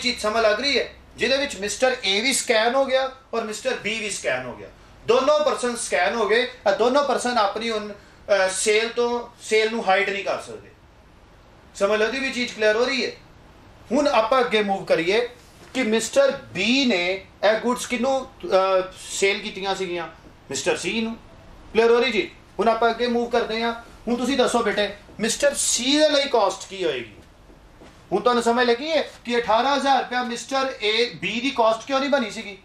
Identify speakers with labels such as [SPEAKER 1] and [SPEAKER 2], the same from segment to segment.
[SPEAKER 1] चीज समझ लग रही है, जिहदे विच मिस्टर ए भी स्कैन हो गया और मिस्टर बी भी स्कैन हो गया, दोनों पर्सन स्कैन हो गए, दोनों पर्सन अपनी उन सेल तो सेल नूं हाइड नहीं कर सकते। समझ लो भी चीज क्लियर हो रही है। हुण आपां अगे मूव करिए कि मिस्टर बी ने यह गुड्स किनू सेल कीतियां सीगियां, मिस्टर सी नूं। क्लियर हो रही जी। हुण आपां अगे मूव करते हैं। हुण तुसीं दसो बेटे मिस्टर सी दे लई कॉस्ट की होएगी। हुण तुहानूं समझ लगी है कि 18,000 रुपया मिस्टर ए बी की कॉस्ट क्यों नहीं बनी सीगी,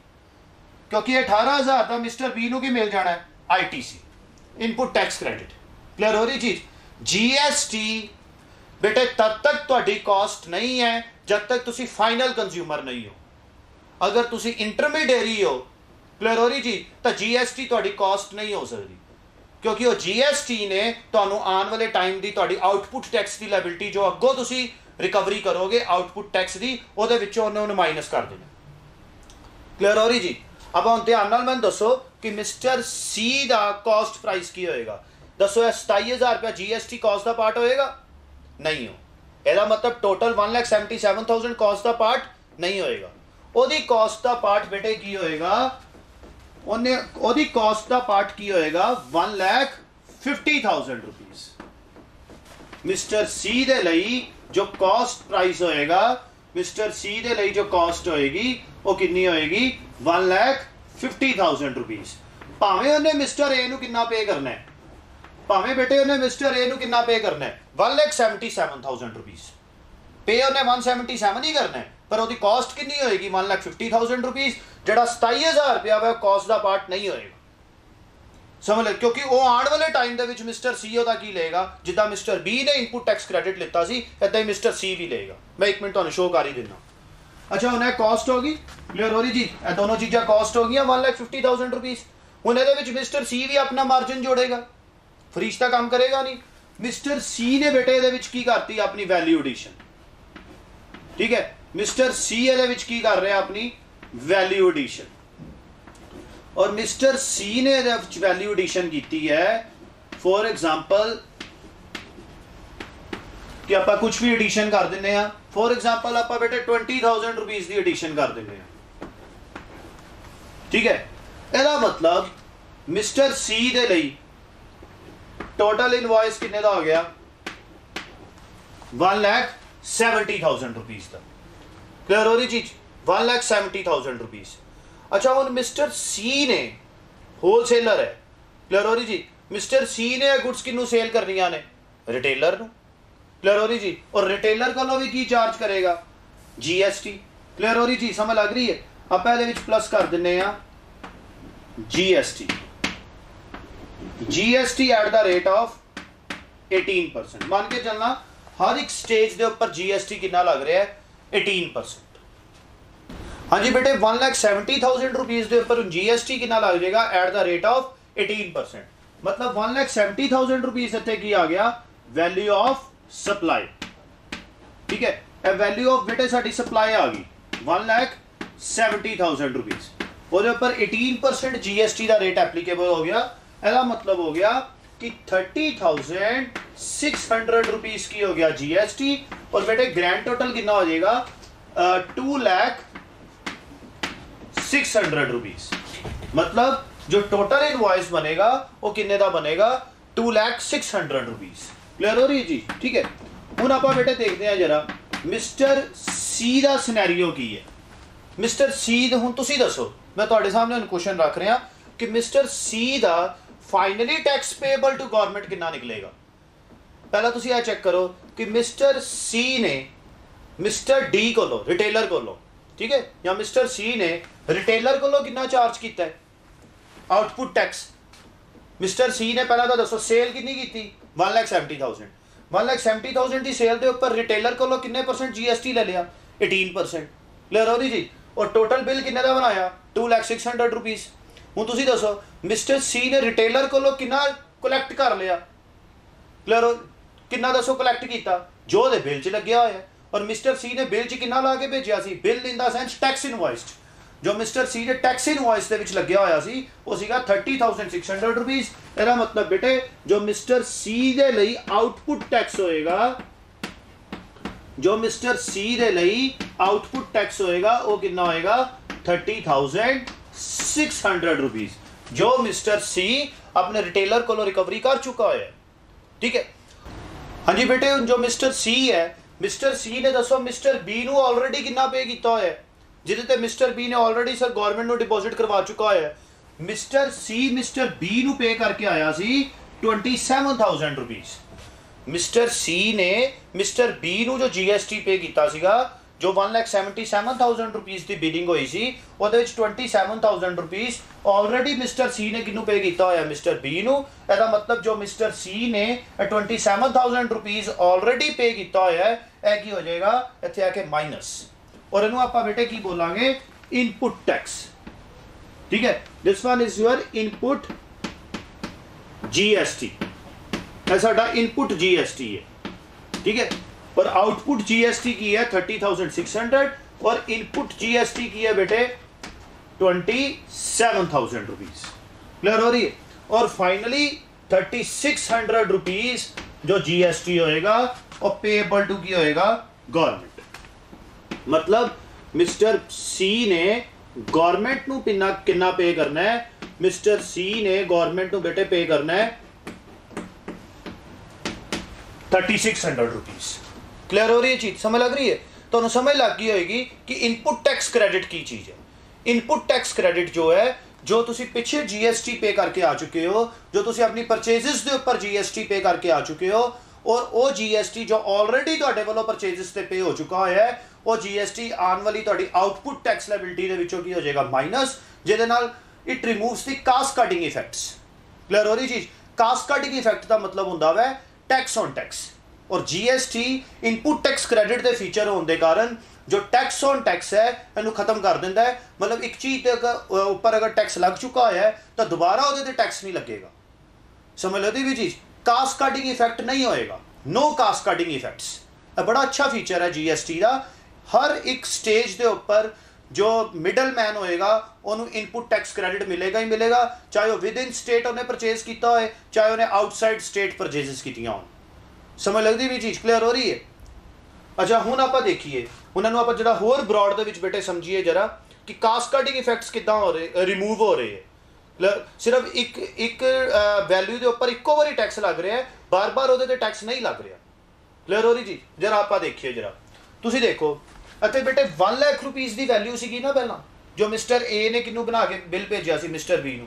[SPEAKER 1] क्योंकि 18,000 का मिस्टर बी नूं की मिल जाना है ITC, input tax credit. Clear हो रही चीज। GST बेटे तब तक तुहाडी कॉस्ट नहीं है जब तक तुसी फाइनल कंज्यूमर नहीं हो। अगर तुसी इंटरमीडिएरी हो, क्लियर हो रही चीज, तो GST तुहाडी कॉस्ट नहीं हो सकती, क्योंकि वो GST ने तुहानूं आने वाले टाइम की तुहाडी आउटपुट टैक्स की लायबिलिटी जो अगों तुसी रिकवरी करोगे आउटपुट टैक्स की, उहदे विचों उन्होंने माइनस कर देना। क्लियर हो रही जी। अब हम ध्यान नाल मैनूं दसो कि मिस्टर सी का कॉस्ट प्राइस की होएगा। दसो 27,000 रुपया GST कॉस्ट का पार्ट होएगा? नहीं हो। ਇਹਦਾ मतलब टोटल 1,77,000 कॉस्ट का पार्ट नहीं होएगा। ਉਹਦੀ कॉस्ट का पार्ट बेटे की होएगा, ਉਹਨੇ ਉਹਦੀ कॉस्ट का पार्ट की होएगा 1,50,000 रुपीस। मिस्टर सी दे लई जो कॉस्ट प्राइस होएगा, मिस्टर सी दे लई जो कॉस्ट होएगी वो कितनी होएगी 1,50,000 रुपीस। भावें उन्हें मिस्टर ए नूं कितना पे करना है, भावें बेटे उन्हें मिस्टर ए नूं कितना पे करना है 1,77,000 रुपीस। पे उन्हें 177 ही करना है, पर उसकी कॉस्ट कितनी होएगी 1,50,000 रुपीस। जिहड़ा 27,000 रुपया वह कॉस्ट का पार्ट नहीं होएगा। समझ ले, क्योंकि वो आने वाले टाइम दे विच मिस्टर सी ओदा की लेगा, जिद्दां मिस्टर बी ने इनपुट टैक्स क्रेडिट लिता सी, इदां ही मिस्टर सी भी लेगा। मैं एक मिनट तुहानूं शो कर ही दिना। अच्छा हुण कॉस्ट होगी, क्लियर हो रही जी। ये दोनों चीज़ां कॉस्ट हो गई 1,50,000 रुपीस। हुण इहदे विच मिस्टर सी भी अपना मार्जिन जोड़ेगा, फरीश्ता काम करेगा नहीं। मिस्टर सी ने बेटे इहदे विच की करती अपनी वैल्यू एडिशन, ठीक है। मिस्टर सी इहदे विच की कर रहा अपनी वैल्यू एडिशन, और मिस्टर सी ने वैल्यू एडिशन की है। फॉर एग्जाम्पल कि आप कुछ भी एडिशन कर देने हैं। फॉर एग्जाम्पल आप बेटे 20,000 रुपीस की एडिशन कर देने हैं, ठीक है। ਇਹਦਾ मतलब मिस्टर सी दे लई टोटल इनवॉइस कितने का हो गया 1,70,000 रुपीस का। क्लियर हो रही चीज, 1,70,000 रुपीस। अच्छा हुण मिस्टर सी ने होलसेलर है, क्लियर हो रही जी। मिस्टर सी ने गुड्स किनू सेल करनियां ने रिटेलर नूं, क्लियर हो रही जी। और रिटेलर को भी की चार्ज करेगा GST। क्लियर हो रही जी, समझ लग रही है। आप पहले विच प्लस कर दिने आ GST at the rate of 18%। मान के चलना हर एक स्टेज के ऊपर GST कितना लग रहा है 18%। हाँ जी बेटे 1,70,000 रुपीस के ऊपर GST कितना लग जाएगा एट द रेट ऑफ 18%। मतलब 1,70,000 रुपीस इत्थे की आ गया वैल्यू ऑफ सप्लाई, ठीक है। वैल्यू ऑफ बेटे साडी सप्लाई आ गई 1,70,000 रुपीस। ਉਹਦੇ ਉੱਪਰ 18% GST ਦਾ ਰੇਟ ਐਪਲੀਕੇਬਲ ਹੋ ਗਿਆ। ਇਹਦਾ मतलब हो गया कि 30,600 रुपीस की हो गया GST, और बेटे ग्रैंड टोटल कितना हो जाएगा 2,06,000 रुपीस। मतलब जो टोटल इनवॉइस बनेगा वो कितने का बनेगा 2,06,000 रुपीस। क्लियर हो रही है जी, ठीक है। हुण आपां बेटे देखते हैं जरा मिस्टर सी का सिनेरियो की है। मिस्टर सी हुण तुसीं दसो, मैं तुहाडे सामने क्वेश्चन रख रहा कि मिस्टर सी का finally tax payable to government कितना निकलेगा। पहला तुसीं यह चेक करो कि मिस्टर सी ने मिस्टर डी को लो, रिटेलर को लो, ठीक है, या मिस्टर सी ने रिटेलर को लो कितना चार्ज किया है आउटपुट टैक्स। मिस्टर सी ने पहला तो दसो सेल कितनी की 1,70,000। 1,70,000 की सेल के उपर रिटेलर को लो कितने परसेंट GST ले लिया 18%। क्लियर हो रही जी। और टोटल बिल कितने का बनाया 2,06,000 रुपीस। हुण तुसीं दसो मिस्टर सी ने रिटेलर को कितना कलैक्ट कर लिया, क्लियर हो कितना दसो कलैक्ट किया जो दे बिल च लग्या होया है। और मिस्टर सी ने बिल च कितना ला के भेजिया सी, bill in the sense tax invoice जो मिस्टर सी ने टैक्स इनवॉइस दे विच लग्या होया सी वो सीगा 30,600 रुपीस। ਇਹਦਾ मतलब बेटे जो मिस्टर सी दे लई आउटपुट टैक्स होएगा जो मिस्टर सी दे लई आउटपुट टैक्स होएगा वो कितना होएगा 30,600 रुपीज, जो मिस्टर सी अपने रिटेलर को रिकवरी कर चुका है। ठीक है, हाँ जी बेटे, जो मिस्टर सी है, मिस्टर सी ने दसो मिस्टर बी नू ऑलरेडी कितना पे किया है, जिहदे ते मिस्टर बी ने ऑलरेडी सर गवर्नमेंट नू डिपॉजिट करवा चुका है। मिस्टर सी मिस्टर बी नू पे करके आया सी 27,000 रुपीज। मिस्टर सी ने मिस्टर बी नू जो जीएसटी पे किया सीगा, जो 1,77,000 रुपीज की बिलिंग हुई सी, ਉਹਦੇ ਵਿੱਚ 27,000 रुपीज ऑलरेडी मिस्टर सी ने किनू पे किया होया, मिस्टर बी नू। ਇਹਦਾ मतलब जो मिस्टर सी ने 27,000 रुपीज ऑलरेडी पे किया होया है, ਇਹ ਕੀ ਹੋ ਜਾਏਗਾ ਇੱਥੇ ਆ ਕੇ माइनस, और ਇਹਨੂੰ ਆਪਾਂ बेटे की बोलांगे इनपुट टैक्स। ठीक है, this one is your input GST, साडा इनपुट जीएसटी है। ठीक है, और आउटपुट जीएसटी की है 30,600 और इनपुट जीएसटी की है बेटे 27,000 रुपीज। क्लियर हो रही है? और फाइनली 3,600 रुपीज जो जीएसटी होएगा और पेएबल टू की होएगा गवर्नमेंट। मतलब मिस्टर सी ने गवर्नमेंट नू कितना पे करना है, मिस्टर सी ने गवर्नमेंट नू बेटे पे करना है 3,600 रुपीज। क्लियर हो रही है चीज, समझ लग रही है? तो समझ लग गई होगी कि इनपुट टैक्स क्रेडिट की चीज है। इनपुट टैक्स क्रेडिट जो है, जो तुसी पिछे जीएसटी पे करके आ चुके हो, जो तुसी अपनी परचेजेस के ऊपर जीएसटी पे करके आ चुके हो, और वो जीएसटी जो ऑलरेडी तुहाडे वालों परचेजेस ते पे हो चुका है, वो जीएसटी आने वाली तुहाडी आउटपुट टैक्स लायबिलिटी दे विचों की हो जाएगा माइनस, जिहदे नाल it removes the cascading effects. Clear हो रही चीज? कास्ट कटिंग इफेक्ट का मतलब हुंदा है टैक्स ऑन टैक्स, और जीएसटी इनपुट टैक्स क्रेडिट के फीचर होने के कारण जो टैक्स ऑन टैक्स है इन्हू खत्म कर देता है। मतलब एक चीज के ऊपर अगर टैक्स लग चुका है तो दोबारा वो टैक्स नहीं लगेगा। समझ लो भी चीज, कास्ट कटिंग इफेक्ट नहीं होएगा, नो कास्ट कटिंग इफेक्ट्स। बड़ा अच्छा फीचर है जीएसटी का। हर एक स्टेज के ऊपर जो मिडल मैन होएगा उन्होंने इनपुट टैक्स क्रेडिट मिलेगा ही मिलेगा, चाहे वो विद इन स्टेट उन्हें परचेज किया हो, चाहे उन्हें आउटसाइड स्टेट परचेजेस की हो। समझ लगती भी चीज़? क्लियर हो रही है? अच्छा, हुण आपां देखिए, उन्होंने आप जो होर ब्रॉड दे विच बेटे समझिए जरा कि कास्ट कटिंग इफेक्ट्स कितना हो रहे, रिमूव हो रहे हैं। सिर्फ एक वैल्यू के उपर इक्को बारी टैक्स लग रहा है, बार बार वो टैक्स नहीं लग रहा। क्लियर हो रही जी? जरा आप देखिए, जरा तुसीं देखो इत्थे बेटे 1 लाख रुपीज़ की वैल्यू सी ना पहला, जो मिस्टर ए ने किनू बना के बिल भेजा सी मिस्टर बी नू।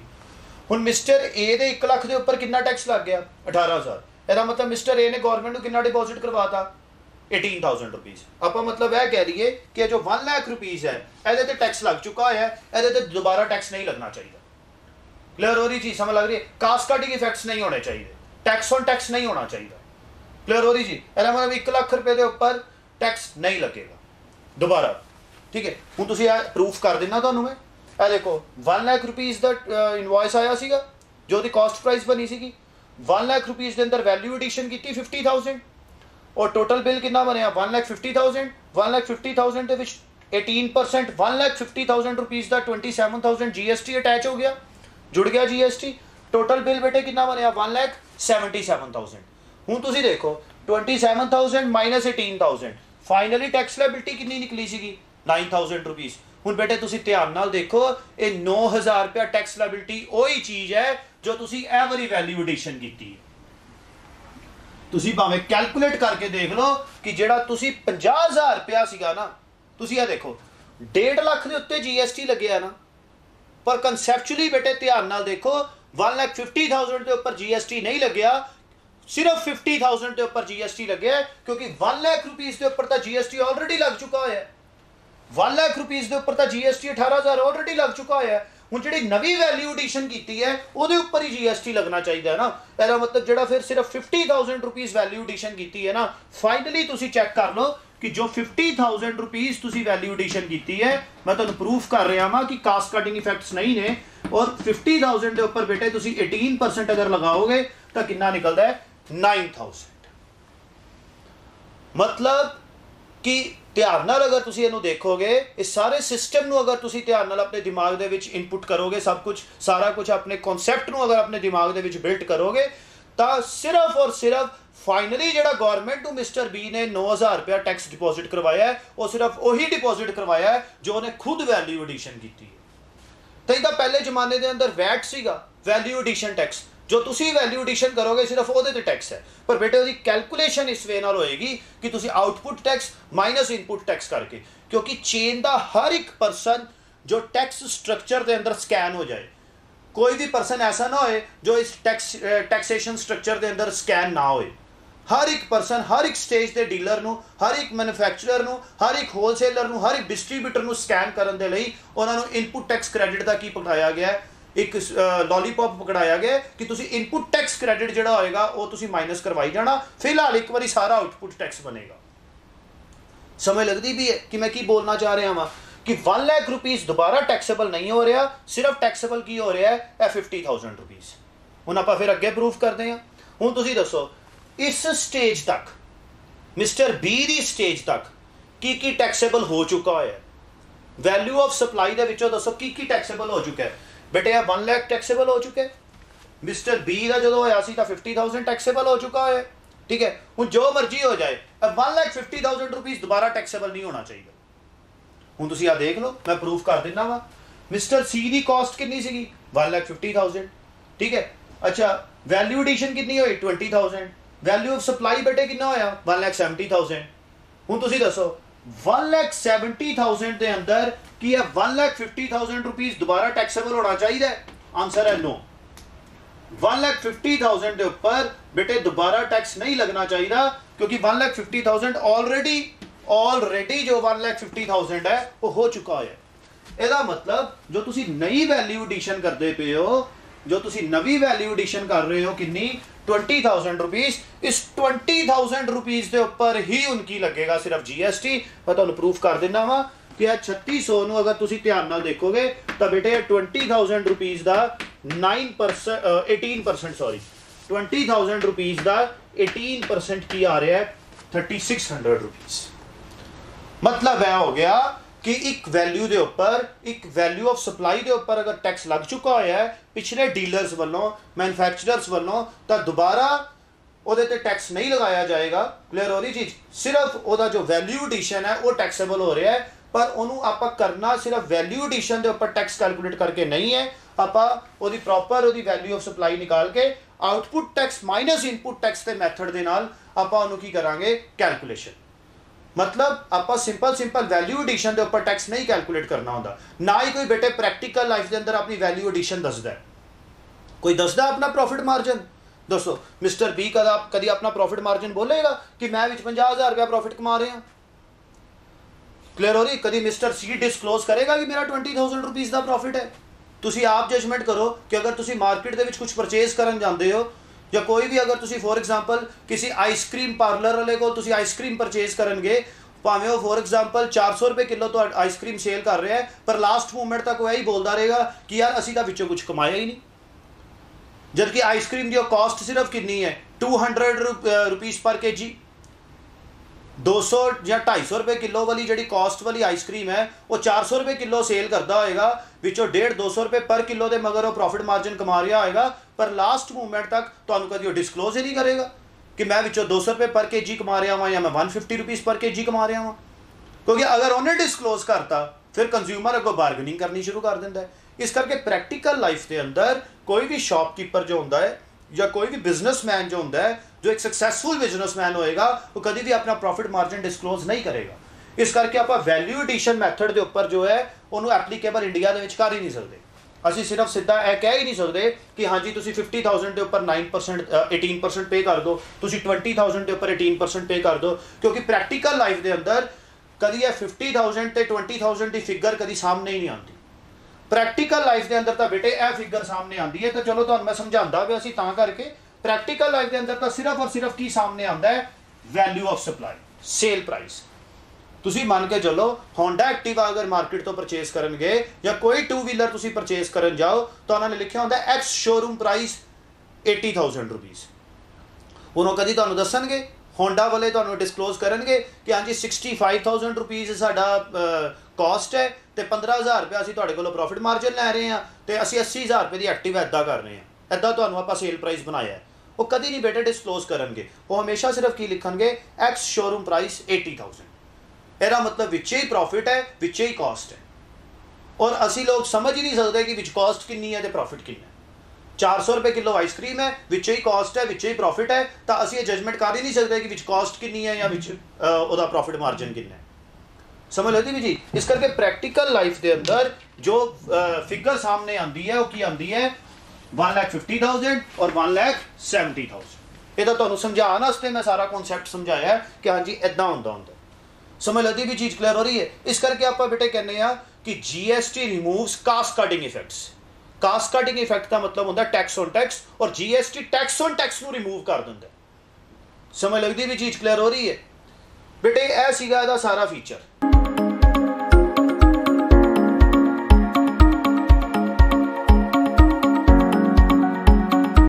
[SPEAKER 1] हुण मिस्टर ए दे 1 लाख के उपर कितना टैक्स लग गया? 18,000। ਇਹਦਾ मतलब मिस्टर ए ने गवर्नमेंट को कितना डिपॉजिट करवाता? 18,000 रुपीज़। आप मतलब यह कह रही है कि जो 1 लाख रुपीज़ है ये टैक्स लग चुका है, ये दोबारा टैक्स नहीं लगना चाहिए। क्लियर हो रही चीज़? समझ लग रही है? कास्ट कटिंग इफेक्ट्स नहीं होने चाहिए, टैक्स ऑन टैक्स नहीं होना चाहिए। क्लियर हो रही चीज़? ਇਹਦਾ मतलब 1 लाख रुपए के उपर टैक्स नहीं लगेगा दोबारा। ठीक है, हूँ तुसीं प्रूफ कर देना तुहानूं मैं। ਇਹ देखो 1 लाख रुपीज़ का इनवॉइस आया सीगा, जो दी कॉस्ट प्राइस बनी सीगी। 1 लाख रुपीज़ के अंदर वैल्यू एडिशन की 50,000 और टोटल बिल कितना बनया 1,50,000। 1,50,000 के विच 18% 1,50,000 रुपीज़ का 27,000 जीएसटी अटैच हो गया, जुड़ गया जीएसटी। टोटल बिल बेटे कितना बनया 1,77,000। हूँ तुसीं देखो 27,000 माइनस 18,000, फाइनली टैक्स लायबिलिटी कितनी निकली सीगी 9,000 रुपीज़। हुण बेटे तुसीं ध्यान नाल देखो, ये 9,000 रुपया टैक्स लायबिलिटी वही चीज़ है जो तुसीं ए वाली वैल्यू एडिशन की है। तुसीं भावें कैलकुलेट करके देख लो कि जिहड़ा तुसीं 50,000 रुपया सीगा ना, तुसीं ये देखो 1.5 लाख के उत्ते जीएसटी लगे ना, पर कंसैप्चुअली बेटे ध्यान नाल देखो 1,50,000 के ऊपर जीएसटी नहीं लग्या, सिर्फ 50,000 के ऊपर जीएसटी लगे, क्योंकि 1 लाख रुपीज़ के ऊपर तो जीएसटी ऑलरेडी लग चुका है। 1 लाख रुपीज़ के उपर तो जीएसटी 18,000 ऑलरेडी लग चुका है। हुण जिहड़ी नवी वैल्यू एडिशन की है उहदे उपर ही जीएसटी लगना चाहिए ना। इसका मतलब जिहड़ा फिर सिर्फ 50,000 रुपीज़ वैल्यू एडिशन की है ना, फाइनली तुसीं चैक कर लो कि जो 50,000 रुपीज़ तुसीं वैल्यू एडिशन की है, मैं तुहानूं प्रूफ कर रहा हाँ कि कास्ट कटिंग इफेक्ट्स नहीं ने। और 50,000 के उपर बेटे तुसीं 18% अगर लगाओगे तो कितना निकलता है 9,000। मतलब कि ध्यान नाल अगर तुसीं इहनूं देखोगे, इस सारे सिस्टम नूं अगर तुसीं ध्यान नाल अपने दिमाग दे विच इनपुट करोगे, सब कुछ सारा कुछ अपने कॉन्सैप्ट नूं अगर अपने दिमाग दे विच बिल्ट करोगे, तो सिर्फ और सिर्फ फाइनली जो गवर्नमेंट टू मिस्टर बी ने 9,000 रुपया टैक्स डिपॉजिट करवाया है, वो सिर्फ वही डिपॉजिट करवाया है जो उन्हें खुद वैल्यू एडिशन की है। तो इदा पहले जमाने के अंदर वैट सीगा, वैल्यू एडिशन टैक्स, जो तुसी वैल्यू एडिशन करोगे सिर्फ वो टैक्स है, पर बेटे उसकी कैलकुलेशन इस वे नाल होएगी कि तुसी output tax minus input tax करके, क्योंकि चेन का हर एक परसन जो टैक्स स्ट्रक्चर के अंदर स्कैन हो जाए, कोई भी परसन ऐसा ना हो जो इस टैक्सेशन स्ट्रक्चर के अंदर स्कैन ना हो। हर एक परसन हर एक स्टेज के डीलर नूं, हर एक मैन्युफैक्चरर नूं, हर एक होलसेलर नूं, हर एक डिस्ट्रीब्यूटर नूं स्कैन करन दे लई उन्होंने इनपुट टैक्स क्रेडिट का की पकड़ाया गया है, एक लॉलीपॉप पकड़ाया गया कि तुसी इनपुट टैक्स क्रेडिट जिहड़ा होएगा वो तुसी माइनस करवाई जाना, फिलहाल एक बारी सारा आउटपुट टैक्स बनेगा। समझ लगती भी है कि मैं की बोलना चाह रहा हाँ कि 1 लाख रुपीज़ दोबारा टैक्सेबल नहीं हो रहा, सिर्फ टैक्सेबल की हो रहा है 50,000 रुपीज़। हुण आपां फिर अगे प्रूफ करते हैं। हुण तुसीं दसो इस स्टेज तक मिस्टर बी दी स्टेज तक की टैक्सेबल हो चुका है, वैल्यू ऑफ सप्लाई दे विचों दसो की टैक्सेबल हो चुका है। बेटे 1 लाख टैक्सेबल हो चुका है, मिस्टर बी का जो होया सी तां 50,000 टैक्सेबल हो चुका है, ठीक है। हुण जो मर्जी हो जाए 1,50,000 रुपीज़ दोबारा टैक्सेबल नहीं होना चाहिए। हुण तुसीं आ देख लो, मैं प्रूफ कर देना वा। मिस्टर सी की कॉस्ट कितनी सी? 1,50,000, ठीक है। अच्छा वैल्यू एडिशन कितनी हुई? 20,000। वैल्यू ऑफ सप्लाई बेटे कितना होया? 1,70,000। हुण तुसीं दसो 1,70,000 के अंदर की 1,50,000 रुपीज़ दोबारा टैक्सेबल होना चाहिए? आंसर है नो। 1,50,000 के ऊपर बेटे दोबारा टैक्स नहीं लगना चाहिए, क्योंकि 1,50,000 ऑलरेडी जो 1,50,000 है वो हो चुका है। ਇਹਦਾ मतलब जो तुसी नई वैल्यू एडिशन करते पे हो, जो तुसी नवी वैल्यू एडिशन कर रहे हो कितनी? 20,000 रुपीज़। इस 20,000 रुपीज़ के ऊपर ही उनकी लगेगा सिर्फ GST। मैं तुहानू प्रूफ कर देना वा कि 3600 नू अगर तुसी ध्यान नाल देखोगे तो बेटे 20,000 रुपीज़ का 18% सॉरी 20,000 रुपीज़ का 18% की आ रहा है 3,600 रुपीज़। मतलब यह हो गया कि एक वैल्यू के ऊपर, एक वैल्यू ऑफ सप्लाई के ऊपर अगर टैक्स लग चुका है पिछले डीलर्स वालों, मैन्युफैक्चरर्स वालों, तो दोबारा ਉਹਦੇ ਤੇ टैक्स नहीं लगाया जाएगा। क्लियर हो रही चीज़? सिर्फ ਉਹਦਾ जो वैल्यू एडिशन है वो टैक्सेबल हो रहा है, पर ਉਹਨੂੰ ਆਪਾਂ करना सिर्फ वैल्यू एडिशन के ऊपर टैक्स कैलकुलेट करके नहीं है, ਆਪਾਂ ਉਹਦੀ प्रॉपर ਉਹਦੀ वैल्यू ऑफ सप्लाई निकाल के output tax minus input tax के मैथड के नाल ਆਪਾਂ ਉਹਨੂੰ की करांगे कैलकुलेशन। मतलब आप सिंपल वैल्यू एडिशन के ऊपर टैक्स नहीं कैलकुलेट करना होता, ना ही कोई बेटे प्रैक्टिकल लाइफ के अंदर अपनी वैल्यू एडिशन दसदा है। कोई दसदा अपना प्रॉफिट मार्जिन? दसो मिस्टर बी कभी अपना प्रॉफिट मार्जिन बोलेगा कि मैं 50,000 रुपया प्रॉफिट कमा रहे हैं? क्लियर हो रही? कभी मिस्टर सी डिस्कलोज करेगा कि मेरा 20,000 रुपीज़ का प्रॉफिट है? तुसी आप जजमेंट करो कि अगर तुसी मार्केट के कुछ परचेज करन जाते हो, या कोई भी अगर तुसी फॉर एग्जांपल किसी आइसक्रीम पार्लर वाले को तुसी आइसक्रीम परचेज करनगे, भावें वो फॉर एग्जांपल 400 रुपये किलो तो आइसक्रीम सेल कर रहा है, पर लास्ट मूवमेंट तक वो यही बोलता रहेगा कि यार असी तो विचों कुछ कमाया ही नहीं, जबकि आइसक्रीम की कॉस्ट सिर्फ कितनी है? 200 रुपीज़ पर KG। 200 या 250 रुपये किलो वाली जी कॉस्ट वाली आइसक्रीम है वो 400 रुपये किलो सेल करता होएगा, विचों 150-200 रुपये पर किलो के मगर वो प्रॉफिट मार्जिन कमा रहा होएगा, पर लास्ट मूवमेंट तक तो कभी वो डिस्कलोज ही नहीं करेगा कि मैं विचों 200 रुपये पर KG कमा रहा हूँ या मैं 150 रुपीज़ पर KG कमा रहा हूँ। क्योंकि अगर उन्हें डिस्कलोज करता फिर कंज्यूमर अगों बारगेनिंग करनी शुरू कर देता है। इस करके प्रैक्टिकल लाइफ के अंदर कोई भी शॉपकीपर जो होता है या कोई भी बिजनेसमैन जो होता है, जो एक सक्सैसफुल बिजनेसमैन होएगा, वो कभी भी अपना प्रॉफिट मार्जिन डिस्कलोज नहीं करेगा। इस करके आप वैल्यू एडिशन मैथड के उपर जो है उन्होंने एप्लीकेबल इंडिया के कर ही नहीं सकते। असी सिर्फ सीधा यह कह ही नहीं सकते कि हाँ जी तुसी 50,000 के उपर 9% 18% पे कर दो, तुसी 20,000 के उपर 18% पे कर दो, क्योंकि प्रैक्टिकल लाइफ के अंदर कभी 50,000 ते 20,000 की फिगर कभी सामने ही नहीं आती। प्रैक्टिकल लाइफ के अंदर तो बेटे यह फिगर सामने आती है, तो चलो तो मैं समझाता भी असी तां करके प्रैक्टिकल लाइफ के अंदर तो सिर्फ और सिर्फ की सामने आता है? Value of supply, sale price. तुसी मान के चलो होंडा एक्टिवा अगर मार्केट तो परचेज करनगे या कोई 2 व्हीलर तुसी परचेज करन जाओ तो उन्होंने लिखा होंदा एक्स शोरूम प्राइस 80,000 रुपीज़। उन्होंने कभी तुहानू दसणगे, होंडा वाले तुहानू डिस्कलोज करनगे कि हाँ जी 65,000 रुपीज़ साडा कॉस्ट है तो 15,000 रुपया असीं तुहाडे कोलों प्रॉफिट मार्जिन लै रहे हैं, तो असीं 80,000 रुपये की एक्टिवा इदा कर रहे हैं, इदा तुहानू आपां सेल प्राइस बनाया है। वो कभी नहीं बेटे डिस्कलोज करेंगे, वो हमेशा सिर्फ की लिखेंगे एक्स शोरूम प्राइस 80,000। एरा मतलब विच ही प्रॉफिट है विच ही कॉस्ट है। और असी लोग समझ ही नहीं सकते कि विच कॉस्ट कितनी है तो प्रॉफिट कितना है। 400 रुपये किलो आइसक्रीम है, विच ही कॉस्ट है विच ही प्रॉफिट है, तो असी ये जजमेंट कर ही नहीं सकते कि विच कॉस्ट कितनी है या विच ओदा प्रॉफिट मार्जिन कितना है। समझ लगती भी जी। इस करके प्रैक्टिकल लाइफ के अंदर जो फिगर सामने आती है वो की आती है 1,50,000 और 1,70,000। ये तो समझाने वास्ते मैं सारा कॉन्सैप्ट समझाया है कि हाँ जी इदा होंदा। समझ लगती भी चीज़ क्लियर हो रही है। इस करके आप बेटे कहने कि GST removes cascading effects. Cascading effect का मतलब होता है टैक्स ऑन टैक्स, और जीएसटी टैक्स ऑन टैक्स को रिमूव कर देंगे। समझ लगती भी चीज़ क्लियर हो रही है बेटे। यह सीगा सारा फीचर।